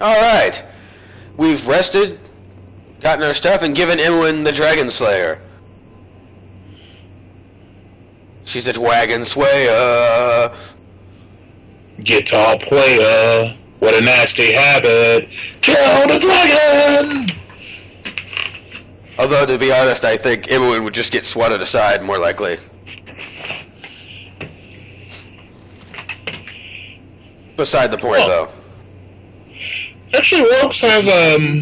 Alright. We've rested, gotten our stuff, and given Emwyn the Dragon Slayer. She's a wagon swayer. Guitar player. What a nasty habit. Kill the dragon! Although, to be honest, I think Emwyn would just get swatted aside, more likely. Beside the point, though. Actually, orcs have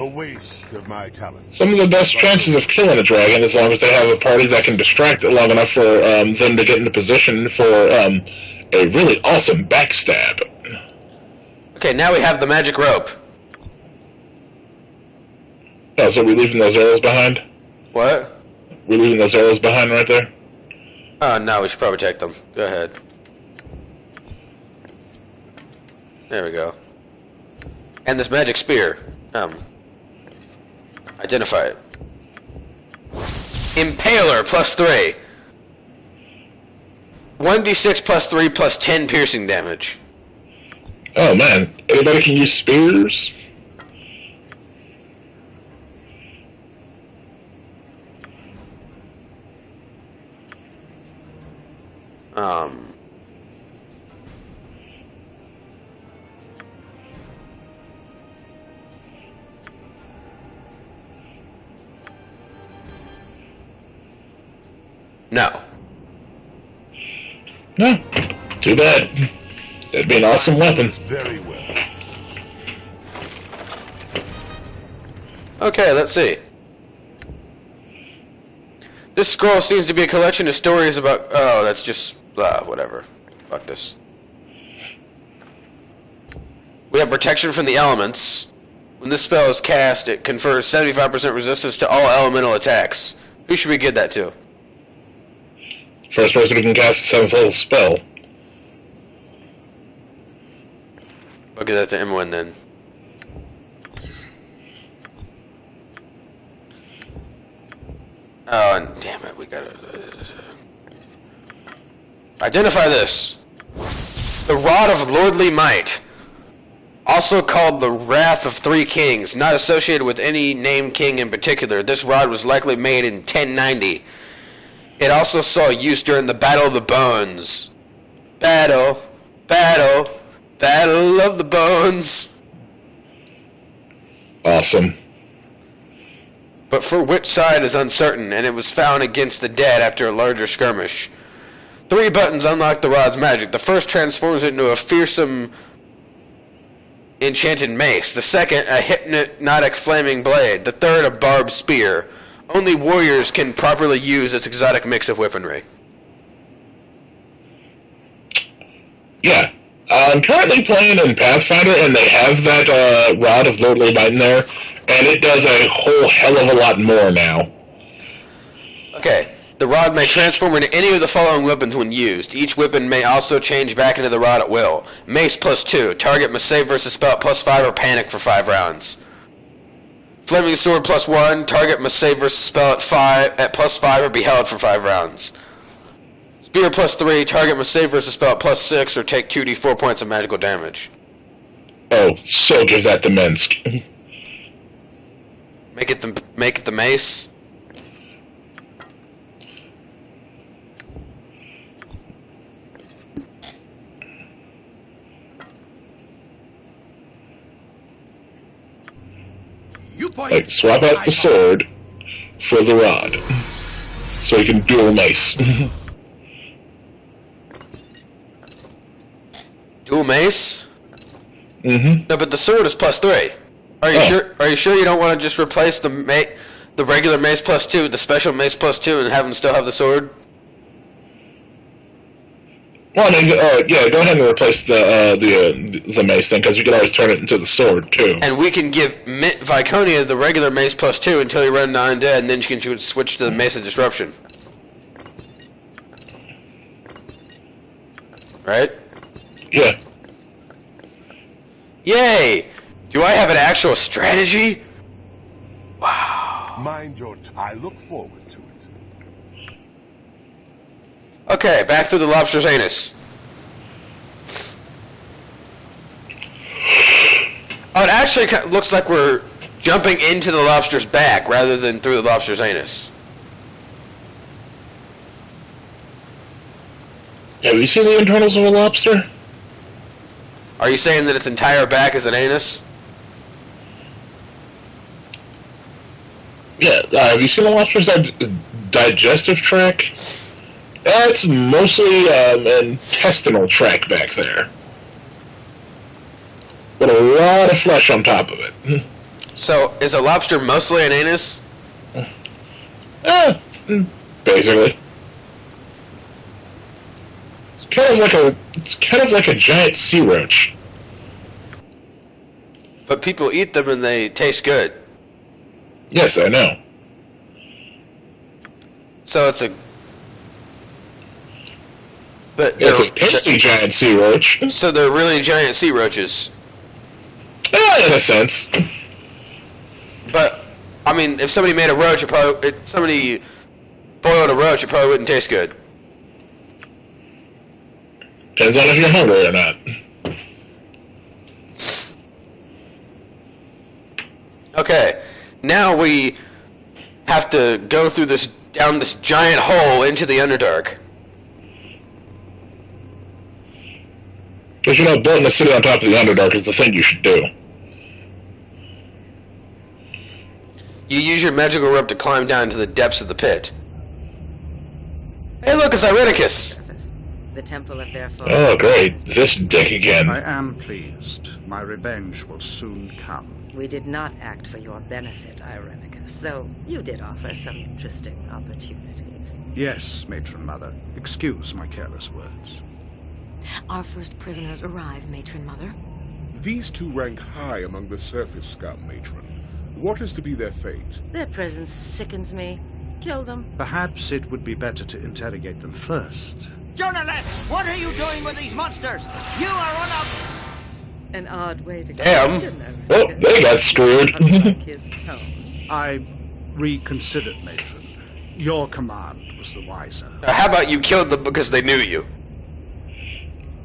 A waste of my talent. some of the best chances of killing a dragon, as long as they have a party that can distract it long enough for them to get into position for a really awesome backstab. Okay, now we have the magic rope. Oh, so we leaving those arrows behind? What? We leaving those arrows behind right there? Oh, no, we should probably take them. Go ahead. There we go. And this magic spear. Identify it. Impaler, +3. 1d6 +3 plus 10 piercing damage. Oh man, anybody can use spears? No. No. Too bad. That'd be an awesome weapon. Very well. Okay, let's see. This scroll seems to be a collection of stories about... Oh, that's just... whatever. Fuck this. We have protection from the elements. When this spell is cast, it confers 75% resistance to all elemental attacks. Who should we give that to? First person who can cast a 7th level spell. I'll give that to Emwyn then. Oh, and damn it, we gotta... Identify this. The Rod of Lordly Might. Also called the Wrath of Three Kings, not associated with any named king in particular. This rod was likely made in 1090. It also saw use during the Battle of the Bones. Battle of the Bones. Awesome. But for which side is uncertain, and it was found against the dead after a larger skirmish. 3 buttons unlock the rod's magic. The first transforms it into a fearsome enchanted mace. The second, a hypnotic flaming blade. The third, a barbed spear. Only warriors can properly use this exotic mix of weaponry. Yeah. I'm currently playing in Pathfinder, and they have that Rod of Lordly Might in there, and it does a whole hell of a lot more now. Okay. The rod may transform into any of the following weapons when used. Each weapon may also change back into the rod at will. Mace +2. Target must save versus spell at +5 or panic for 5 rounds. Flaming sword +1. Target must save versus spell at +5 or be held for 5 rounds. Spear +3. Target must save versus spell at +6 or take 2d4 points of magical damage. Oh, so give that to Minsk. Make it the mace. Like, swap out the sword for the rod, so he can dual mace. Dual mace? Mm-hmm. No, but the sword is +3. Are you sure? Are you sure you don't want to just replace the regular mace +2 with the special mace +2 and have him still have the sword? Well, I mean, yeah, go ahead and replace the mace then, because you can always turn it into the sword too. And we can give Viconia the regular mace +2 until you run into undead, and then she can switch to the mace of disruption. Right? Yeah. Yay! Do I have an actual strategy? Wow. Mind your I look forward to it. Okay, back through the lobster's anus. Oh, it actually looks like we're jumping into the lobster's back rather than through the lobster's anus. Have you seen the internals of a lobster? Are you saying that its entire back is an anus? Yeah, have you seen the lobster's digestive tract? It's mostly intestinal tract back there. With a lot of flesh on top of it. So, is a lobster mostly an anus? Basically. It's kind of like a giant sea roach. But people eat them and they taste good. Yes, I know. So it's a... But it's a tasty giant sea roach. So they're really giant sea roaches. In a sense. But, I mean, if somebody made a roach, if somebody boiled a roach, it probably wouldn't taste good. Depends on if you're hungry or not. Okay, now we have to go through down this giant hole into the Underdark. Because, building a city on top of the Underdark is the thing you should do. You use your magical rope to climb down to the depths of the pit. Hey, look, it's Irenicus! The temple of their foe. Oh, great. This dick again. I am pleased. My revenge will soon come. We did not act for your benefit, Irenicus, though you did offer some interesting opportunities. Yes, Matron Mother. Excuse my careless words. Our first prisoners arrive, Matron Mother. These two rank high among the surface scum, Matron. What is to be their fate? Their presence sickens me. Kill them. Perhaps it would be better to interrogate them first. Journalist, what are you doing with these monsters? You are one of... An odd way to Damn. Oh, they got screwed. Unlike his tone. I reconsidered, Matron. Your command was the wiser. How about you killed them because they knew you?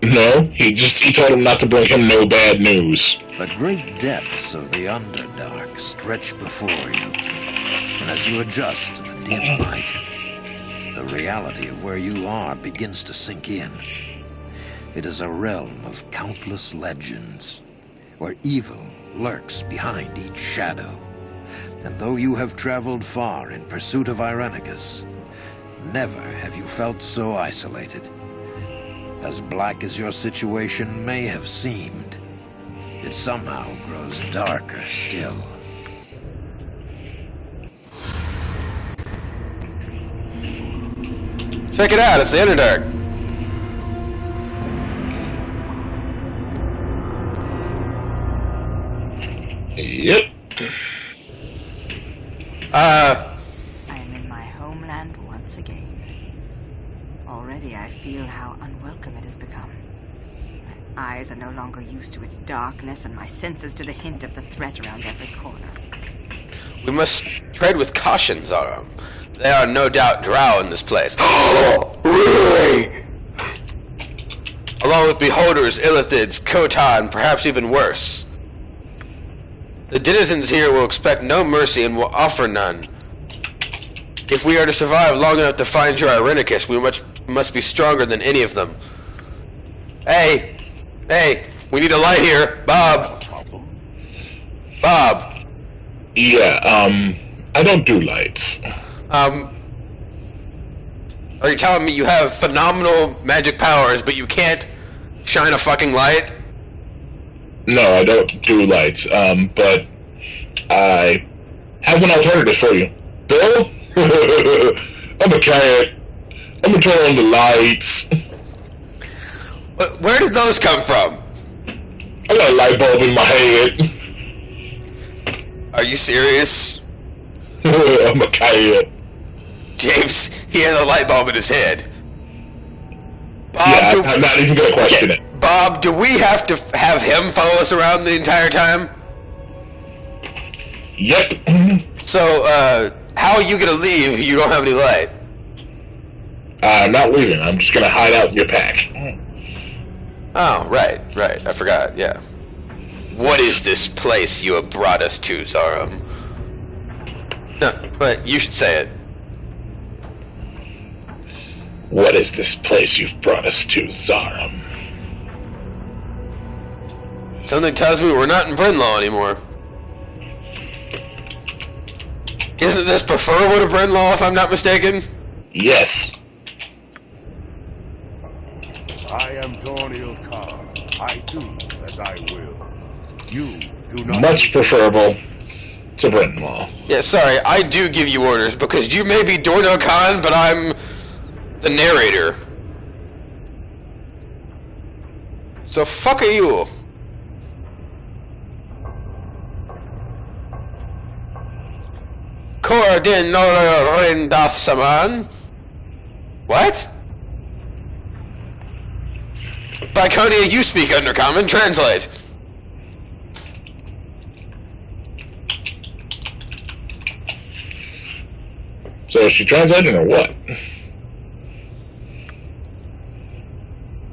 No, he told him not to bring him no bad news. The great depths of the Underdark stretch before you, and as you adjust to the dim light, the reality of where you are begins to sink in. It is a realm of countless legends, where evil lurks behind each shadow. And though you have traveled far in pursuit of Irenicus, never have you felt so isolated. As black as your situation may have seemed, it somehow grows darker still. Check it out, it's the Underdark. Yep. I am in my homeland once again. Already I feel how unwelcome it has become. My eyes are no longer used to its darkness, and my senses to the hint of the threat around every corner. We must tread with caution, Zaram. There are no doubt drow in this place. Really? Along with beholders, illithids, Khotan, perhaps even worse. The denizens here will expect no mercy and will offer none. If we are to survive long enough to find your Irenicus, we must be stronger than any of them. Hey, we need a light here, Bob. Bob. Yeah, I don't do lights. Are you telling me you have phenomenal magic powers, but you can't shine a fucking light? No, I don't do lights, but I have an alternative for you. Bill? I'm a cat. I'm gonna turn on the lights. Where did those come from? I got a light bulb in my head. Are you serious? I'm a cat. James, he has a light bulb in his head. Bob, Yeah, I'm not even gonna question it. Bob, do we have to have him follow us around the entire time? Yep. So, how are you gonna leave if you don't have any light? I'm not leaving. I'm just gonna hide out in your pack. Oh, right, I forgot, yeah. What is this place you have brought us to, Zarum? No, but you should say it. What is this place you've brought us to, Zarum? Something tells me we're not in Brynlaw anymore. Isn't this preferable to Brynlaw, if I'm not mistaken? Yes. I am Dorniel Khan. I do as I will. You do not... Much preferable to Brynlaw. Yeah, sorry, I do give you orders, because you may be Dorno Khan, but I'm the narrator. So fuck are you? Kor din Norin Dath Saman? What? Viconia, you speak Undercommon. Translate. So is she translating or what?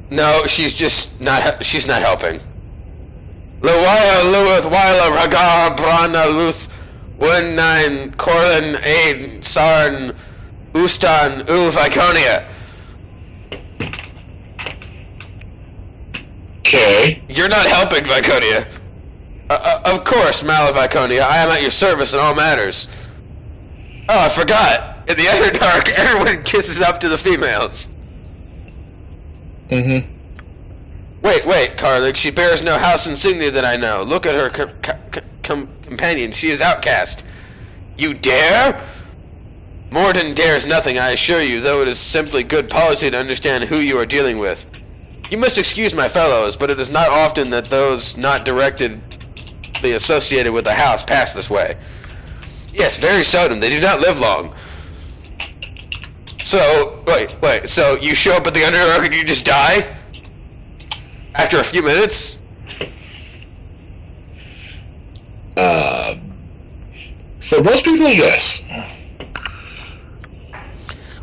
No, she's just not. She's not helping. Lawaya Luith Wila Ragar Brana Luth 19 Corlin Aid Sarn Ustan Ul Viconia. Okay. You're not helping, Viconia. Of course, Malaviconia. I am at your service in all matters. Oh, I forgot. In the Underdark, everyone kisses up to the females. Mm-hmm. Wait, Karlik. She bears no house insignia that I know. Look at her companion. She is outcast. You dare? Morden dares nothing, I assure you, though it is simply good policy to understand who you are dealing with. You must excuse my fellows, but it is not often that those not directly associated with the house pass this way. Yes, very seldom. They do not live long. So, wait, so you show up at the Underdark and you just die? After a few minutes? For most people, yes.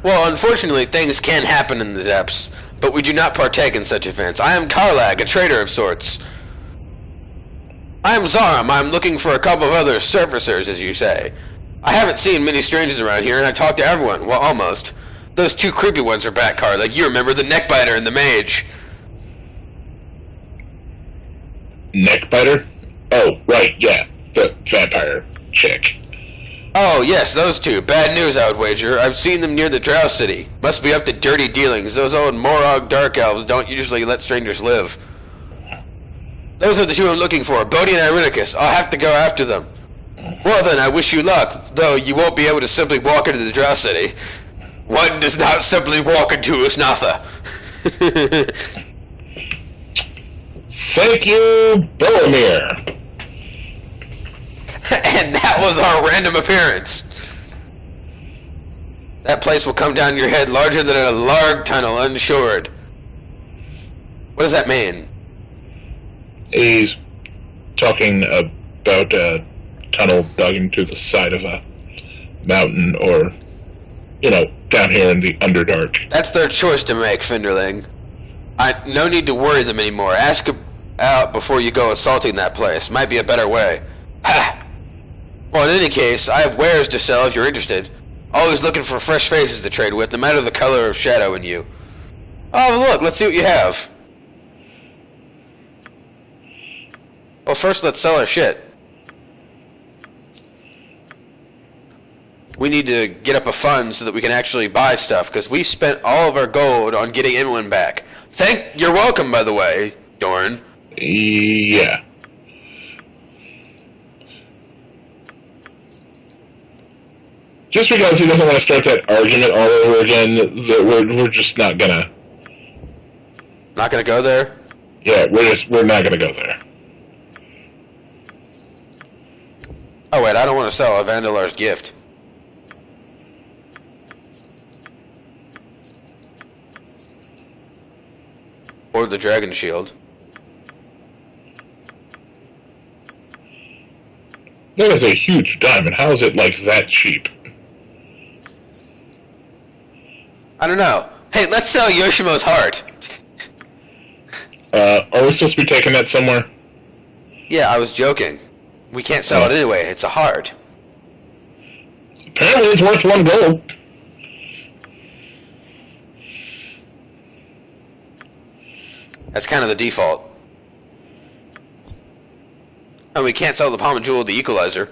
Well, unfortunately, things can happen in the depths, but we do not partake in such events. I am Karlag, a trader of sorts. I am Zarum. I am looking for a couple of other surfacers, as you say. I haven't seen many strangers around here, and I talked to everyone. Well, almost. Those two creepy ones are back, Karlag. You remember the neckbiter and the mage. Neckbiter? Oh, right, yeah. The vampire chick. Oh, yes, those two. Bad news, I would wager. I've seen them near the Drow City. Must be up to dirty dealings. Those old Morog Dark Elves don't usually let strangers live. Those are the two I'm looking for, Bodhi and Irenicus. I'll have to go after them. Well then, I wish you luck, though you won't be able to simply walk into the Drow City. One does not simply walk into Usnatha. Thank you, Boromir. And that was our random appearance. That place will come down your head larger than a larg tunnel unshored. What does that mean? He's talking about a tunnel dug into the side of a mountain or, down here in the Underdark. That's their choice to make, Finderling. No need to worry them anymore. Ask out before you go assaulting that place. Might be a better way. Ha! Well, in any case, I have wares to sell if you're interested. Always looking for fresh faces to trade with, no matter the color of shadow in you. Oh, look, let's see what you have. Well, first let's sell our shit. We need to get up a fund so that we can actually buy stuff, because we spent all of our gold on getting Imlin back. You're welcome, by the way, Dorn. Yeah. Just because he doesn't want to start that argument all over again, that we're just not gonna. Not gonna go there? Yeah, we're not gonna go there. Oh wait, I don't want to sell a Vandalar's gift. Or the Dragon Shield. That is a huge diamond. How is it like that cheap? I don't know. Hey, let's sell Yoshimo's heart. Are we supposed to be taking that somewhere? Yeah, I was joking. We can't sell it anyway. It's a heart. Apparently, it's worth 1 gold. That's kind of the default. And we can't sell the Palm Jewel, the Equalizer.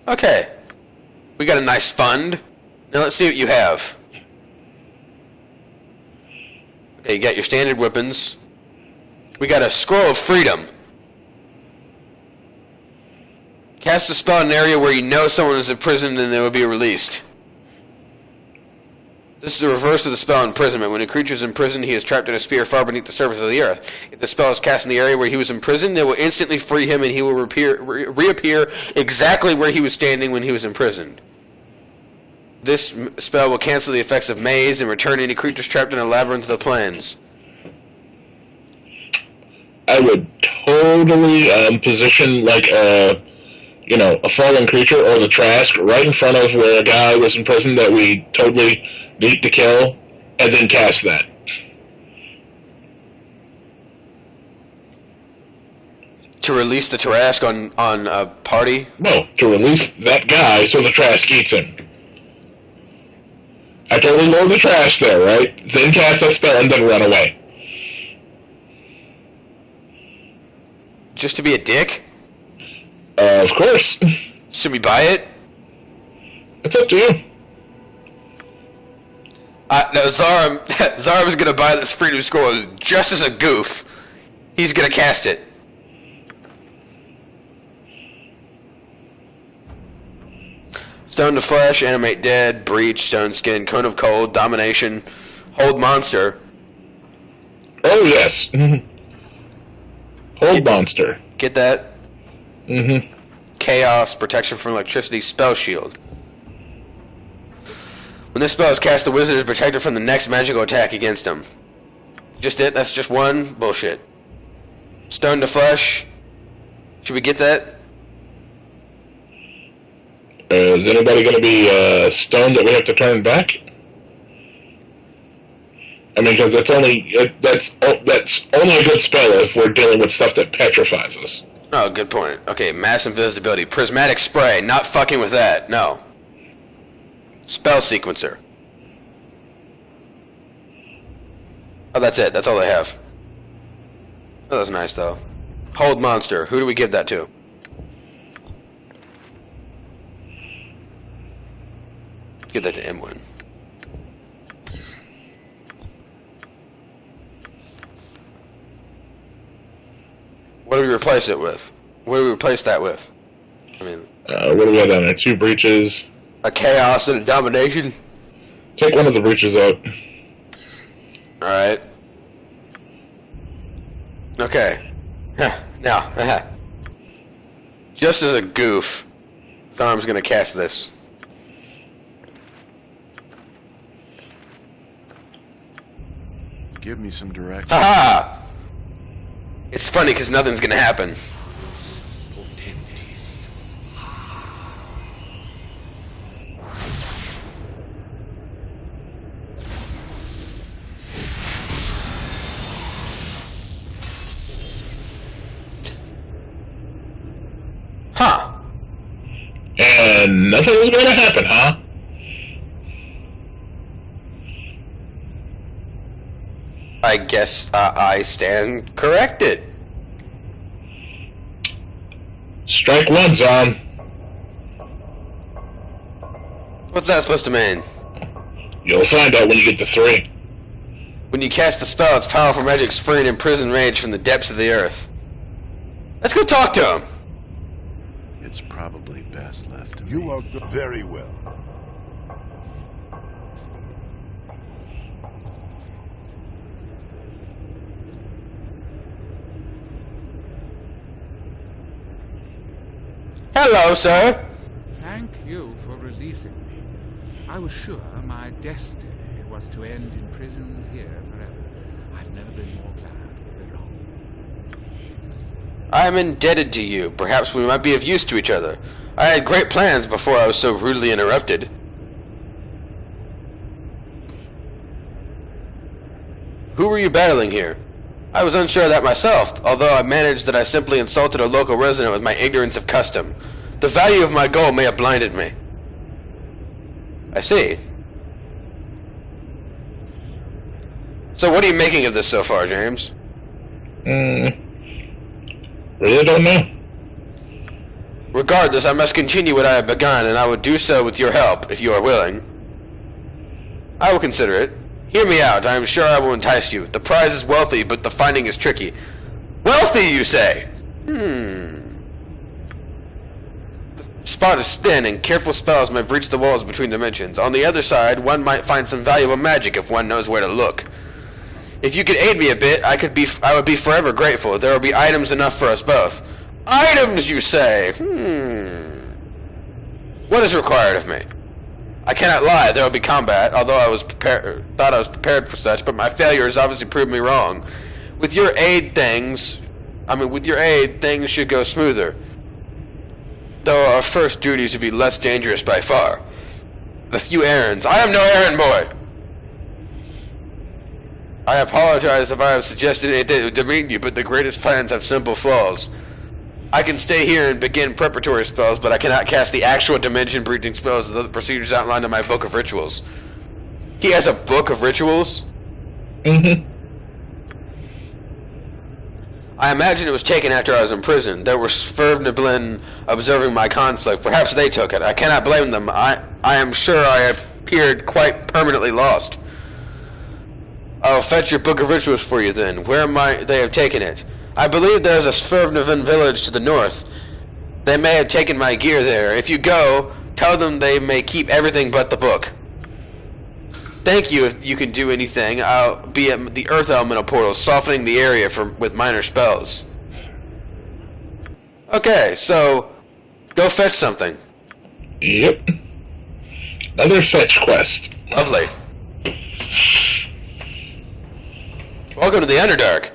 Okay. We got a nice fund. Now let's see what you have. Okay, you got your standard weapons. We got a Scroll of Freedom. Cast a spell in an area where you know someone is imprisoned and they will be released. This is the reverse of the spell imprisonment. When a creature is imprisoned, he is trapped in a sphere far beneath the surface of the earth. If the spell is cast in the area where he was imprisoned, it will instantly free him and he will reappear exactly where he was standing when he was imprisoned. This spell will cancel the effects of maze and return any creatures trapped in a labyrinth of the plains. I would totally position like a fallen creature or the Trask right in front of where a guy was imprisoned that we totally need to kill, and then cast that. To release the Trask on a party? No, to release that guy so the Trask eats him. I totally lower the Trask there, right? Then cast that spell and then run away. Just to be a dick? Of course. Should we buy it? It's up to you. No, Zaram's gonna buy this Freedom Scroll just as a goof. He's gonna cast it. Stone to Flesh, Animate Dead, Breach, Stone Skin, Cone of Cold, Domination, Hold Monster. Oh, yes. Hold Monster. Get that? Mm-hmm. Chaos, Protection from Electricity, Spell Shield. When this spell is cast, the wizard is protected from the next magical attack against him. Just it? That's just one? Bullshit. Stone to Flesh. Should we get that? Is anybody going to be stoned that we have to turn back? I mean, because that's only a good spell if we're dealing with stuff that petrifies us. Oh, good point. Okay, Mass Invisibility. Prismatic Spray. Not fucking with that. No. Spell Sequencer. Oh, that's it. That's all they have. Oh, that's nice, though. Hold Monster. Who do we give that to? Give that to M1. What do we replace it with? What do we replace that with? I mean... what do we have down there? 2 breaches. A Chaos and a Domination? Take one of the breaches out. Alright. Okay. Now, just as a goof, Tharm's gonna cast this. Give me some direction. Haha! It's funny because nothing's gonna happen. Huh. And nothing's gonna happen, huh? I guess I stand corrected. Strike one, Zom. What's that supposed to mean? You'll find out when you get to 3. When you cast the spell, its powerful magic's free and imprisoned rage from the depths of the earth. Let's go talk to him. It's probably best left to me. You are very well. Hello, sir. Thank you for releasing me. I was sure my destiny was to end in prison here forever. I've never been more glad to belong. I am indebted to you. Perhaps we might be of use to each other. I had great plans before I was so rudely interrupted. Who were you battling here? I was unsure of that myself, although I managed that I simply insulted a local resident with my ignorance of custom. The value of my goal may have blinded me. I see. So what are you making of this so far, James? Really don't know. Regardless, I must continue what I have begun, and I will do so with your help, if you are willing. I will consider it. Hear me out. I am sure I will entice you. The prize is wealthy, but the finding is tricky. Wealthy, you say? The spot is thin, and careful spells may breach the walls between dimensions. On the other side, one might find some valuable magic if one knows where to look. If you could aid me a bit, I would be forever grateful. There will be items enough for us both. Items, you say? What is required of me? I cannot lie, there will be combat, although I thought I was prepared for such, but my failure has obviously proved me wrong. With your aid, things should go smoother. Though our first duties would be less dangerous by far. A few errands. I am no errand boy! I apologize if I have suggested anything to demean you, but the greatest plans have simple flaws. I can stay here and begin preparatory spells, but I cannot cast the actual dimension-breaching spells of the procedures outlined in my book of rituals. He has a book of rituals? Mm-hmm. I imagine it was taken after I was in prison. There were Svervniblin observing my conflict. Perhaps they took it. I cannot blame them. I am sure I appeared quite permanently lost. I'll fetch your book of rituals for you then. Where might they have taken it? I believe there is a Svervnivin village to the north. They may have taken my gear there. If you go, tell them they may keep everything but the book. Thank you if you can do anything. I'll be at the Earth Elemental Portal, softening the area with minor spells. Okay, so go fetch something. Yep. Another fetch quest. Lovely. Welcome to the Underdark.